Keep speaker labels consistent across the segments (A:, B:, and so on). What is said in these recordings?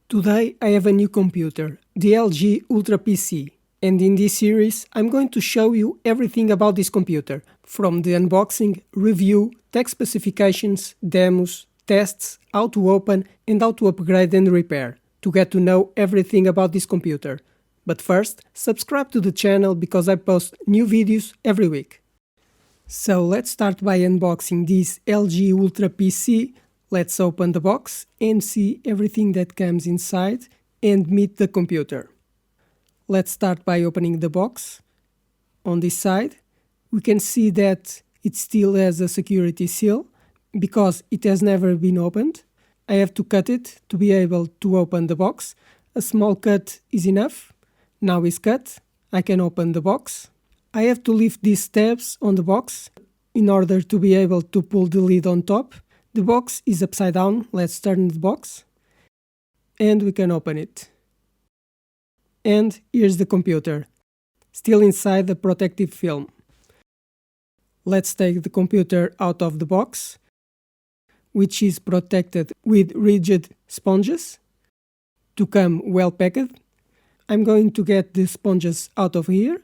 A: Today I have a new computer, the LG UltraPC, and in this series I'm going to show you everything about this computer, from the unboxing, review, tech specifications, demos, tests, how to open and how to upgrade and repair, to get to know everything about this computer. But first, subscribe to the channel because I post new videos every week. So let's start by unboxing this LG UltraPC. Let's open the box and see everything that comes inside and meet the computer. Let's start by opening the box. On this side, we can see that it still has a security seal because it has never been opened. I have to cut it to be able to open the box. A small cut is enough. Now it's cut. I can open the box. I have to lift these tabs on the box in order to be able to pull the lid on top. The box is upside down. Let's turn the box and we can open it. And here's the computer, still inside the protective film. Let's take the computer out of the box, which is protected with rigid sponges to come well packed. I'm going to get the sponges out of here,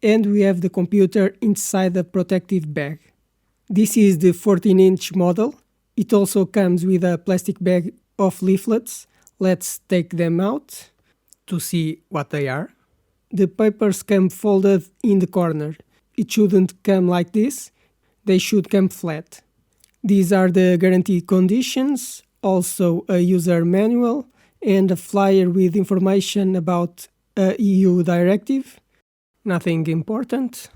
A: and we have the computer inside the protective bag. This is the 14-inch model. It also comes with a plastic bag of leaflets. Let's take them out to see what they are. The papers come folded in the corner. It shouldn't come like this. They should come flat. These are the guarantee conditions, also a user manual and a flyer with information about a EU directive. Nothing important.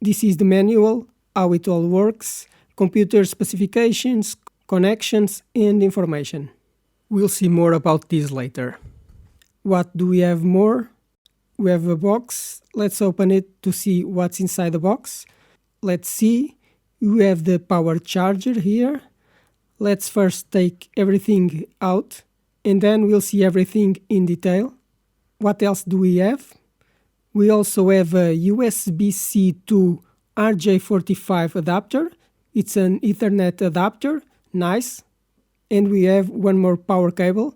A: This is the manual, how it all works, computer specifications, connections and information. We'll see more about this later. What do we have more? We have a box. Let's open it to see what's inside the box. Let's see. We have the power charger here. Let's first take everything out and then we'll see everything in detail. What else do we have? We also have a USB-C to RJ45 adapter. It's an Ethernet adapter, nice. And we have one more power cable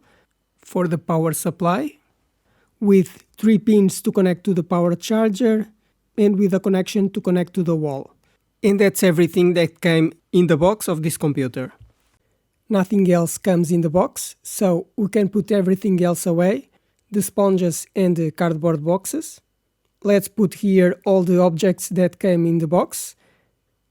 A: for the power supply, with 3 pins to connect to the power charger and with a connection to connect to the wall. And that's everything that came in the box of this computer. Nothing else comes in the box, so we can put everything else away, the sponges and the cardboard boxes. Let's put here all the objects that came in the box,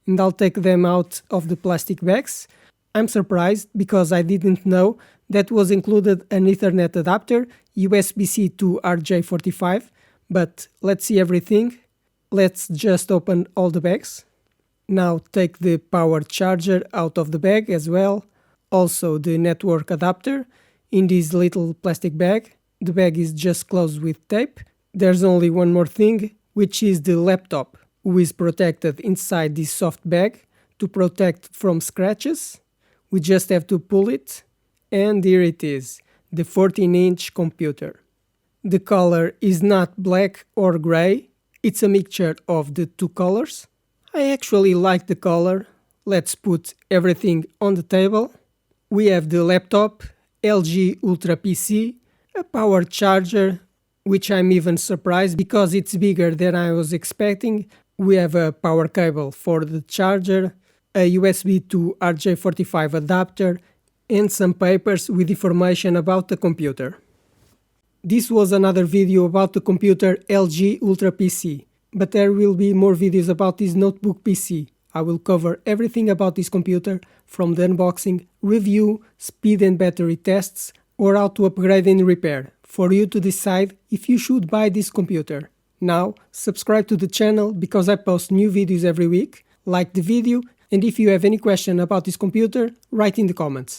A: and I'll take them out of the plastic bags. I'm surprised because I didn't know that was included an Ethernet adapter, USB-C to RJ45, but let's see everything. Let's just open all the bags. Now take the power charger out of the bag as well, also the network adapter in this little plastic bag. The bag is just closed with tape. There's only one more thing, which is the laptop, who is protected inside this soft bag to protect from scratches. We just have to pull it, and here it is, the 14-inch computer. The color is not black or gray, it's a mixture of the two colors. I actually like the color. Let's put everything on the table. We have the laptop, LG UltraPC, a power charger, which I'm even surprised because it's bigger than I was expecting. We have a power cable for the charger, a USB to RJ45 adapter, and some papers with information about the computer. This was another video about the computer LG UltraPC, but there will be more videos about this notebook PC. I will cover everything about this computer, from the unboxing, review, speed and battery tests, or how to upgrade and repair, for you to decide if you should buy this computer. Now, subscribe to the channel because I post new videos every week, like the video, and if you have any question about this computer, write in the comments.